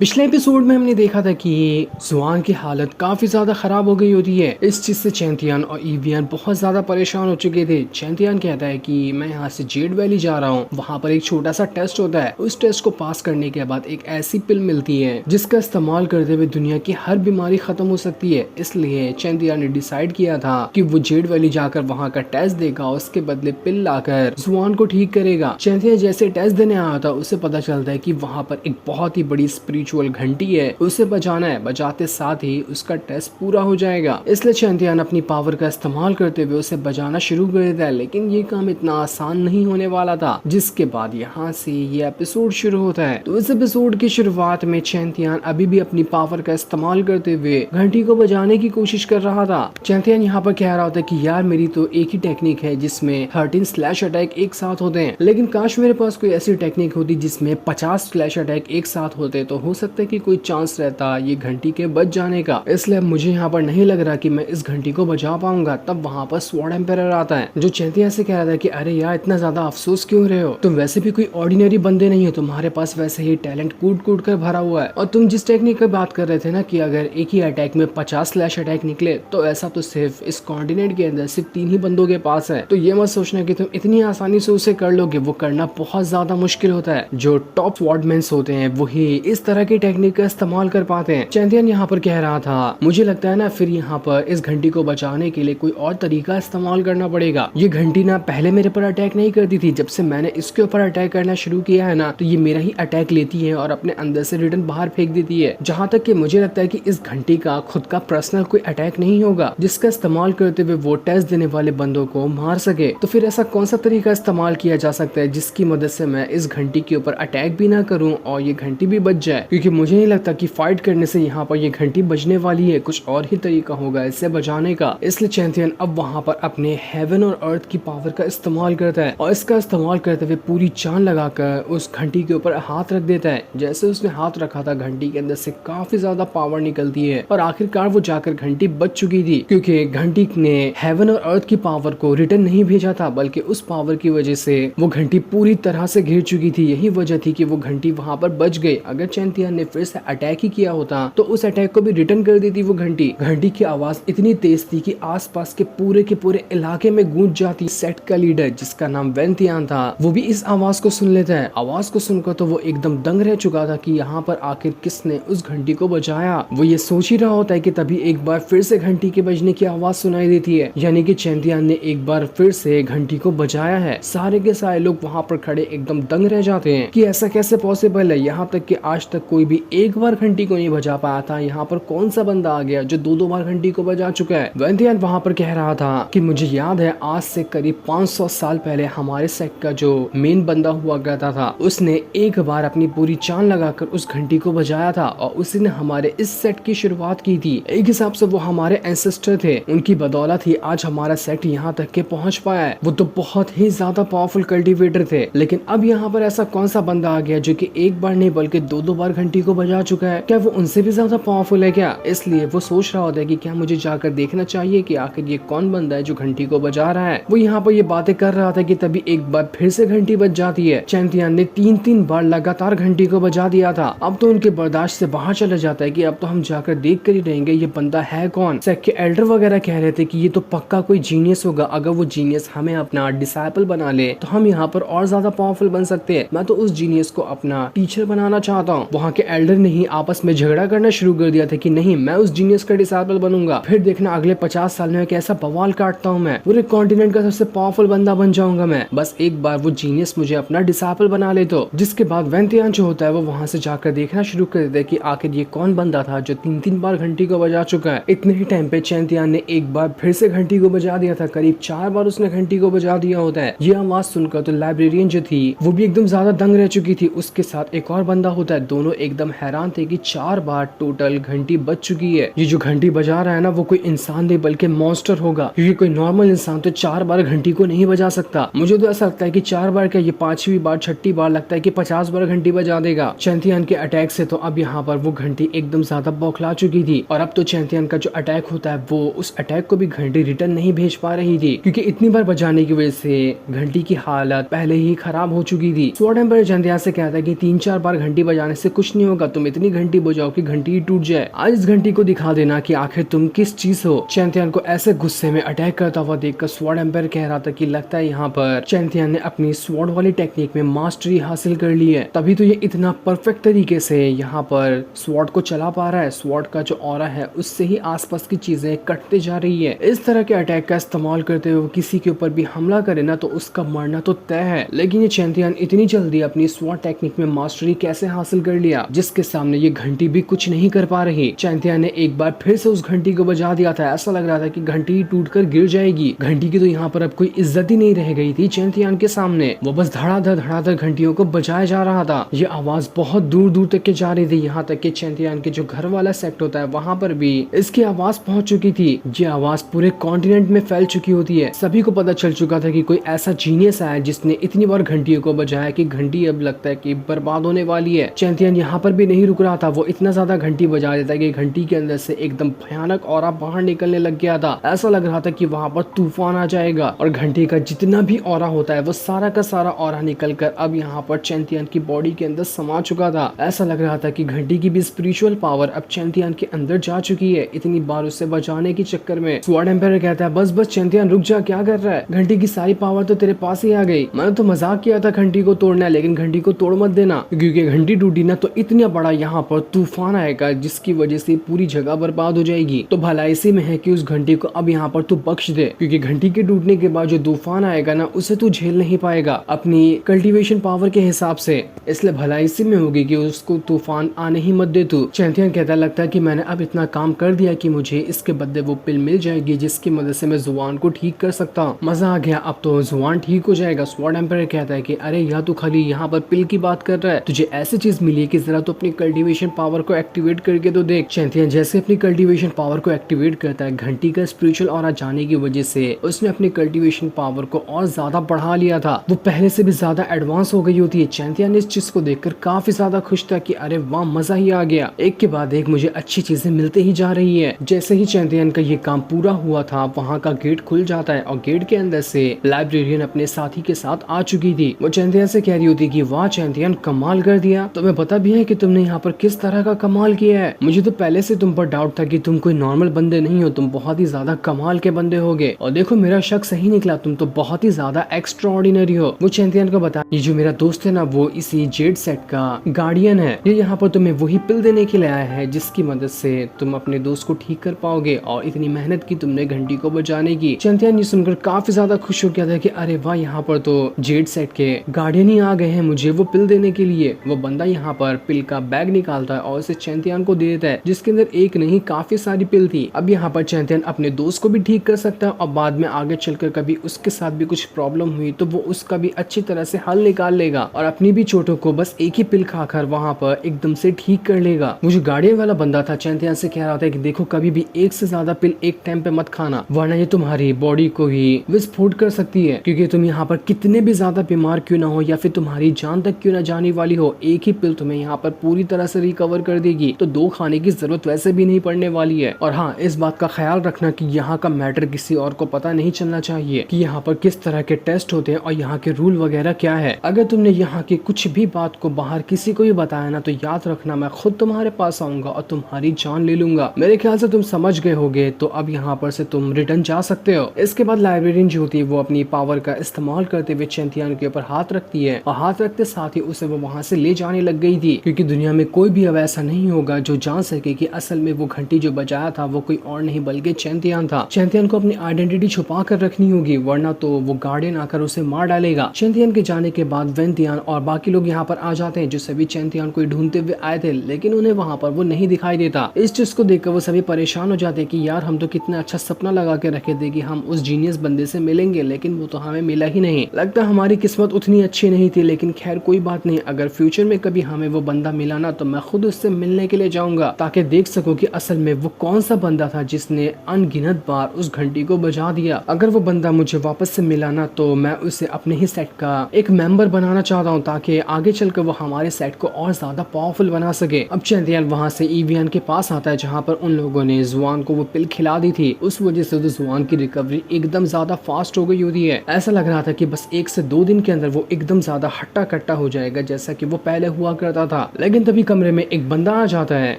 पिछले एपिसोड में हमने देखा था कि जुआन की हालत काफी ज्यादा खराब हो गई होती है। इस चीज से चैंतियन और ईवियन बहुत ज्यादा परेशान हो चुके थे। चैंतियन कहता है कि मैं यहाँ से जेड वैली जा रहा हूँ, वहाँ पर एक छोटा सा टेस्ट होता है। उस टेस्ट को पास करने के बाद एक ऐसी पिल मिलती है जिसका इस्तेमाल करते हुए दुनिया की हर बीमारी खत्म हो सकती है। इसलिए चैंतियन ने डिसाइड किया था कि वो जेड वैली जाकर वहाँ का टेस्ट देगा, उसके बदले पिल लाकर जुआन को ठीक करेगा। चैंतियन जैसे टेस्ट देने आया था उसे पता चलता है कि वहाँ पर एक बहुत ही बड़ी स्पिरिचुअल घंटी है, उसे बजाना है। बजाते साथ ही उसका टेस्ट पूरा हो जाएगा। इसलिए चैंतियन अपनी पावर का इस्तेमाल करते हुए उसे बजाना शुरू कर देता है, लेकिन ये काम इतना आसान नहीं होने वाला था। जिसके बाद यहाँ से ये एपिसोड शुरू होता है। तो इस एपिसोड की शुरुआत में चैंतियन अभी भी अपनी पावर का इस्तेमाल करते हुए घंटी को बजाने की कोशिश कर रहा था। चैंतियन यहाँ पर कह रहा होता है कि यार मेरी तो एक ही टेक्निक है जिसमें 13 स्लैश अटैक एक साथ होते हैं, लेकिन काश मेरे पास कोई ऐसी टेक्निक होती जिसमें 50 स्लैश अटैक एक साथ होते, तो हो सकता है कि कोई चांस रहता ये घंटी के बच जाने का। इसलिए मुझे यहाँ पर नहीं लग रहा कि मैं इस घंटी को बचा पाऊंगा। तब वहाँ पर स्वॉर्ड एम्पायर आता है जो चैंतियन से कह रहा था कि अरे यार इतना ज्यादा अफसोस क्यों रहे हो, तुम वैसे भी कोई ऑर्डिनरी बंदे नहीं हो, तुम्हारे पास वैसे ही टैलेंट कूट कूट कर भरा हुआ है। और तुम जिस टेक्निक की बात कर रहे थे ना कि अगर एक ही अटैक में 50 स्लैश अटैक निकले, तो ऐसा तो सिर्फ इस कॉन्टिनेंट के अंदर सिर्फ 3 ही बंदों के पास है। तो ये मत सोचना कि तुम इतनी आसानी से उसे कर लोगे, वो करना बहुत ज्यादा मुश्किल होता है। जो टॉप स्वॉर्डमैन्स होते हैं वही इस तरह की टेक्निक का इस्तेमाल कर पाते हैं। चैंतियन यहाँ पर कह रहा था मुझे लगता है ना फिर यहाँ पर इस घंटी को बचाने के लिए कोई और तरीका इस्तेमाल करना पड़ेगा। ये घंटी ना पहले मेरे पर अटैक नहीं करती थी, जब से मैंने इसके ऊपर अटैक करना शुरू किया है ना, तो ये मेरा ही अटैक लेती है और अपने अंदर से रिटर्न बाहर फेंक देती है। जहाँ तक कि मुझे लगता है कि इस घंटी का खुद का पर्सनल कोई अटैक नहीं होगा जिसका इस्तेमाल करते हुए वो टेस्ट देने वाले बंदों को मार सके। तो फिर ऐसा कौन सा तरीका इस्तेमाल किया जा सकता है जिसकी मदद से मैं इस घंटी के ऊपर अटैक भी ना करूं और ये घंटी भी बच जाए, क्योंकि मुझे नहीं लगता कि फाइट करने से यहाँ पर ये घंटी बचने वाली है। कुछ और ही तरीका होगा इससे बचाने का। इसलिए चैंतियन अब वहाँ पर अपने हेवन और अर्थ की पावर का इस्तेमाल करता है और इसका इस्तेमाल करते हुए पूरी जान लगाकर उस घंटी के ऊपर हाथ रख देता है। जैसे उसने हाथ रखा था घंटी के अंदर से काफी ज्यादा पावर निकलती है और आखिरकार वो जाकर घंटी बच चुकी थी, क्योंकि घंटी ने हेवन और अर्थ की पावर को रिटर्न नहीं भेजा था, बल्कि उस पावर की वजह से वो घंटी पूरी तरह से घिर चुकी थी। यही वजह थी कि वो घंटी वहाँ पर बच गई। अगर चैंतियन ने फिर से अटैक ही किया होता तो उस अटैक को भी रिटर्न कर देती वो घंटी। घंटी की आवाज इतनी तेज थी कि आसपास के पूरे इलाके में गूंज जाती। सेट का लीडर जिसका नाम वेंतियान था वो भी इस आवाज को सुन लेता है। आवाज को सुनकर तो वो एकदम दंग रह चुका था कि यहाँ पर आखिर किसने उस घंटी को बचाया। वो ये सोच ही रहा होता है कि तभी एक बार फिर से घंटी के बजने की आवाज सुनाई देती है, यानी कि चैंतियन ने एक बार फिर से घंटी को बचाया है। सारे के सारे लोग वहाँ पर खड़े एकदम दंग रह जाते हैं कि ऐसा कैसे पॉसिबल है। यहाँ तक कि आज तक कोई भी एक बार घंटी को नहीं बजा पाया था, यहाँ पर कौन सा बंदा आ गया जो 2-2 बार घंटी को बजा चुका है। वेंतियान वहाँ पर कह रहा था कि मुझे याद है आज से करीब 500 साल पहले हमारे सेक्ट का जो मेन बंदा हुआ करता था, उसने एक बार अपनी पूरी जान लगाकर उस घंटी को बजाया था और उसी ने हमारे इस सेट की शुरुआत की थी। एक हिसाब से वो हमारे एंसेस्टर थे, उनकी बदौलत ही आज हमारा सेट यहाँ तक के पहुँच पाया है। वो तो बहुत ही ज्यादा पावरफुल कल्टिवेटर थे, लेकिन अब यहाँ पर ऐसा कौन सा बंदा आ गया जो कि एक बार नहीं बल्कि 2-2 बार घंटी को बजा चुका है। क्या वो उनसे भी ज्यादा पावरफुल है क्या? इसलिए वो सोच रहा होता है कि क्या मुझे जाकर देखना चाहिए कि आखिर ये कौन बंदा है जो घंटी को बजा रहा है। वो यहाँ पर ये बातें कर रहा था कि तभी एक बार फिर से घंटी बज जाती है। चैंतियन ने 3-3 बार लगातार घंटी को बजा दिया था। अब तो उनके बर्दाश्त से बाहर चला जाता है कि अब तो हम जाकर देख कर ही रहेंगे ये बंदा है कौन। सेक्ट के एल्डर वगैरह कह रहे थे कि ये तो पक्का कोई जीनियस होगा, अगर वो जीनियस हमें अपना डिसाइपल बना ले तो हम यहाँ पर और ज्यादा पावरफुल बन सकते हैं। मैं तो उस जीनियस को अपना टीचर बनाना चाहता हूँ। वहाँ के एल्डर ने ही आपस में झगड़ा करना शुरू कर दिया था कि नहीं मैं उस जीनियस का डिसाइपल बनूंगा, फिर देखना अगले 50 साल में कैसा बवाल काटता हूँ, मैं पूरे कॉन्टिनेंट का सबसे पावरफुल बंदा बन जाऊंगा मैं, बस एक बार वो जीनियस मुझे अपना डिसाइपल बना ले तो। जिसके बाद वेंतियान जो होता है वो वहाँ से जाकर देखना शुरू कर देता है कि आखिर ये कौन बंदा था जो 3-3 बार घंटी को बजा चुका है। इतने ही टाइम पे चैंतियन ने एक बार फिर से घंटी को बजा दिया था। करीब 4 बार उसने घंटी को बजा दिया होता है। ये आवाज सुनकर तो लाइब्रेरियन जो थी वो भी एकदम ज्यादा दंग रह चुकी थी। उसके साथ एक और बंदा होता है। दोनों एकदम हैरान थे कि 4 बार टोटल घंटी बज चुकी है। ये जो घंटी बजा रहा है ना वो कोई इंसान नहीं बल्कि मॉन्स्टर होगा, क्योंकि कोई नॉर्मल इंसान तो 4 बार घंटी को नहीं बजा सकता। मुझे तो ऐसा लगता है कि 4 बार क्या, ये 5वीं बार 6ठी बार लगता है कि 50 बार घंटी बजा देगा। चैंतियन के अटैक से तो अब यहाँ पर वो घंटी एकदम ज्यादा बौखला चुकी थी और अब तो चैंतियन का जो अटैक होता है वो उस अटैक को भी घंटी रिटर्न नहीं भेज पा रही थी, क्योंकि इतनी बार बजाने की वजह से घंटी की हालत पहले ही खराब हो चुकी थी। स्वॉर्ड एम्पायर चैंतियन से कहता है कि 3-4 बार घंटी बजाने से कुछ कुछ नहीं होगा, तुम इतनी घंटी बजाओ कि घंटी ही टूट जाए। आज इस घंटी को दिखा देना कि आखिर तुम किस चीज हो। चैंतियन को ऐसे गुस्से में अटैक करता हुआ देखकर स्वॉर्ड एम्पायर कह रहा था कि लगता है यहाँ पर चैंतियन ने अपनी स्वॉर्ड वाली टेक्निक में मास्टरी हासिल कर ली है, तभी तो ये इतना परफेक्ट तरीके से यहाँ पर स्वॉर्ड को चला पा रहा है। स्वॉर्ड का जो ऑरा है उससे ही आसपास की चीजें कटते जा रही है। इस तरह के अटैक का इस्तेमाल करते हुए किसी के ऊपर भी हमला करे ना तो उसका मरना तो तय है। लेकिन ये चैंतियन इतनी जल्दी अपनी स्वॉर्ड टेक्निक में मास्टरी कैसे हासिल कर लिया, जिसके सामने ये घंटी भी कुछ नहीं कर पा रही। चैंतियन ने एक बार फिर से उस घंटी को बजा दिया था। ऐसा लग रहा था कि घंटी टूटकर गिर जाएगी। घंटी की तो यहाँ पर अब कोई इज्जत ही नहीं रह गई थी चैंतियन के सामने। वो बस धड़ाधड़ घंटियों को बजाया जा रहा था। ये आवाज बहुत दूर दूर तक के जा रही थी, यहाँ तक कि चैंतियन के जो घर वाला सेक्ट होता है वहाँ पर भी इसकी आवाज पहुंच चुकी थी। ये आवाज पूरे कॉन्टिनेंट में फैल चुकी होती है। सभी को पता चल चुका था कि कोई ऐसा जीनियस है जिसने इतनी बार घंटियों को बजाया कि घंटी अब लगता है कि बर्बाद होने वाली है। चैंतियन यहाँ पर भी नहीं रुक रहा था। वो इतना ज्यादा घंटी बजा देता है कि घंटी के अंदर से एकदम भयानक ऑरा बाहर निकलने लग गया था। ऐसा लग रहा था कि वहाँ पर तूफान आ जाएगा और घंटी का जितना भी ऑरा होता है वो सारा का सारा ऑरा निकलकर अब यहाँ पर चैंतियन की बॉडी के अंदर समा चुका था। ऐसा लग रहा था कि घंटी की भी स्पिरिचुअल पावर अब चैंतियन के अंदर जा चुकी है। इतनी बार उसे बचाने के चक्कर में स्वॉर्ड एम्पायर कहता है बस बस चैंतियन रुक जा, क्या कर रहा है, घंटी की सारी पावर तो तेरे पास ही आ गई। मैंने तो मजाक किया था घंटी को तोड़ना है, लेकिन घंटी को तोड़ मत देना, क्योंकि घंटी टूटी ना तो इतना बड़ा यहाँ पर तूफान आएगा जिसकी वजह से पूरी जगह बर्बाद हो जाएगी। तो भला इसी में है कि उस घंटी को अब यहाँ पर तू बख्श दे, क्योंकि घंटी के टूटने के बाद जो तूफान आएगा ना उसे तू झेल नहीं पाएगा अपनी कल्टीवेशन पावर के हिसाब से। इसलिए भला इसी में होगी कि उसको तूफान आने ही मत दे तू। चैंतियन कहता लगता है कि मैंने अब इतना काम कर दिया कि मुझे इसके बदले वो पिल मिल जाएगी जिसकी मदद से मैं जुबान को ठीक कर सकता हूँ। मजा आ गया, अब तो जुबान ठीक हो जाएगा। स्वॉर्ड एम्पायर कहता है कि अरे यह तो खाली यहाँ पर पिल की बात कर रहा है, तुझे ऐसी चीज मिली है कि जरा तो अपनी कल्टीवेशन पावर को एक्टिवेट करके तो देख। चैंतियन जैसे अपनी कल्टीवेशन पावर को एक्टिवेट करता है, घंटी का स्पिरिचुअल ऑरा जाने की वजह से उसने अपनी कल्टीवेशन पावर को और ज्यादा बढ़ा लिया था। वो पहले से भी ज्यादा एडवांस हो गई होती है। चैंतियन इस चीज को देखकर काफी ज्यादा खुश था कि अरे वाह मजा ही आ गया, एक के बाद एक मुझे अच्छी चीजें मिलते ही जा रही है। जैसे ही चैंतियन का ये काम पूरा हुआ था वहाँ का गेट खुल जाता है और गेट के अंदर से लाइब्रेरियन अपने साथी के साथ आ चुकी थी। वो चैंतियन से कह रही होती कि वाह चैंतियन कमाल कर दिया, तुम्हें पता भी है कि तुमने यहाँ पर किस तरह का कमाल किया है। मुझे तो पहले से तुम पर डाउट था कि तुम कोई नॉर्मल बंदे नहीं हो, तुम बहुत ही ज्यादा कमाल के बंदे होगे, और देखो मेरा शक सही निकला, तुम तो बहुत ही ज्यादा एक्स्ट्राऑर्डिनरी हो। वो चैंतियन को बता ये जो मेरा दोस्त है ना वो इसी जेड सेट का गार्डियन है, ये यहाँ पर तुम्हें वही पिल देने के लिए आया है जिसकी मदद से तुम अपने दोस्त को ठीक कर पाओगे, और इतनी मेहनत की तुमने घंटी को बचाने की। चैंतियन ये सुनकर काफी ज्यादा खुश हो गया था कि अरे वाह यहाँ पर तो जेड सेट के गार्डियन ही आ गए हैं मुझे वो पिल देने के लिए। वो बंदा यहाँ पर पिल का बैग निकालता है और उसे चैंतियन को दे देता है, जिसके अंदर एक नहीं काफी सारी पिल थी। अब यहाँ पर चैंतियन अपने दोस्त को भी ठीक कर सकता है और बाद में आगे चलकर कभी उसके साथ भी कुछ प्रॉब्लम हुई तो वो उसका भी अच्छी तरह से हल निकाल लेगा और अपनी भी चोटों को बस एक ही पिल खाकर वहाँ पर एकदम से ठीक कर लेगा। वो जो गार्डियन वाला बंदा था चैंतियन से कह रहा था कि देखो कभी भी एक से ज्यादा पिल एक टाइम पे मत खाना, वरना ये तुम्हारी बॉडी को ही विस्फोट कर सकती है, क्योंकि तुम यहाँ पर कितने भी ज्यादा बीमार क्यों ना हो या फिर तुम्हारी जान तक क्यों ना जाने वाली हो, एक ही पिल तुम्हें यहाँ पर पूरी तरह से रिकवर कर देगी। तो दो खाने की जरूरत वैसे भी नहीं पड़ने वाली है। और हाँ इस बात का ख्याल रखना कि यहाँ का मैटर किसी और को पता नहीं चलना चाहिए कि यहाँ पर किस तरह के टेस्ट होते हैं और यहाँ के रूल वगैरह क्या है। अगर तुमने यहाँ की कुछ भी बात को बाहर किसी को भी बताया ना तो याद रखना मैं खुद तुम्हारे पास आऊंगा और तुम्हारी जान ले लूंगा। मेरे ख्याल से तुम समझ गए होगे, तो अब यहाँ पर से तुम रिटर्न जा सकते हो। इसके बाद लाइब्रेरियन जो होती है वो अपनी पावर का इस्तेमाल करते हुए चैंतियन के ऊपर हाथ रखती है और हाथ रखते साथ ही उसे वो वहाँ से ले जाने लग गई थी, क्योंकि दुनिया में कोई भी अब ऐसा नहीं होगा जो जान सके कि असल में वो घंटी जो बजाया था वो कोई और नहीं बल्कि चैंतियन था। चैंतियन को अपनी आइडेंटिटी छुपा कर रखनी होगी, वरना तो वो गार्डियन आकर उसे मार डालेगा। चैंतियन के जाने के बाद वेंतियन और बाकी लोग यहाँ पर आ जाते हैं जो सभी चैंतियन को ढूंढते हुए आए थे, लेकिन उन्हें वहाँ पर वो नहीं दिखाई देता। इस चीज को देखकर वो सभी परेशान हो जाते हैं कि यार हम तो कितना अच्छा सपना लगा के रखे थे कि हम उस जीनियस बंदे से मिलेंगे, लेकिन वो तो हमें मिला ही नहीं। लगता हमारी किस्मत उतनी अच्छी नहीं थी, लेकिन खैर कोई बात नहीं, अगर फ्यूचर में कभी हमें वो बंदा मिला ना तो मैं खुद उससे मिलने के लिए जाऊंगा, ताकि देख सकूं कि असल में वो कौन सा बंदा था जिसने अनगिनत बार उस घंटी को बजा दिया। अगर वो बंदा मुझे वापस से मिला ना तो मैं उसे अपने ही सेट का एक मेंबर बनाना चाहता हूँ, ताकि आगे चलकर वो हमारे सेट को और ज्यादा पावरफुल बना सके। अब चैंतियन वहाँ से ईवीएन के पास आता है जहाँ पर उन लोगों ने जुआन को वो पिल खिला दी थी। उस वजह से तो जुआन की रिकवरी एकदम ज्यादा फास्ट हो गई होती है। ऐसा लग रहा था कि बस 1 से 2 दिन के अंदर वो एकदम ज्यादा हट्टा कट्टा हो जाएगा जैसा कि वो पहले हुआ करता था। था। लेकिन तभी कमरे में एक बंदा आ जाता है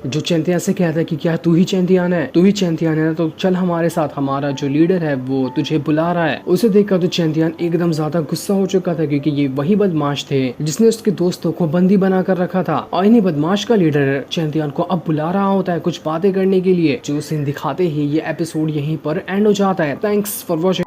जो चैंतियन से कहता है कि क्या तू ही चैंतियन है, तू ही चैंतियन है, तो चल हमारे साथ, हमारा जो लीडर है वो तुझे बुला रहा है। उसे देखकर तो चैंतियन एकदम ज्यादा गुस्सा हो चुका था, क्योंकि ये वही बदमाश थे जिसने उसके दोस्तों को बंदी बना कर रखा था। और इन्हीं बदमाश का लीडर चैंतियन को अब बुला रहा होता है कुछ बातें करने के लिए। जो सीन दिखाते ही ये एपिसोड यहीं पर एंड हो जाता है। Thanks for watching.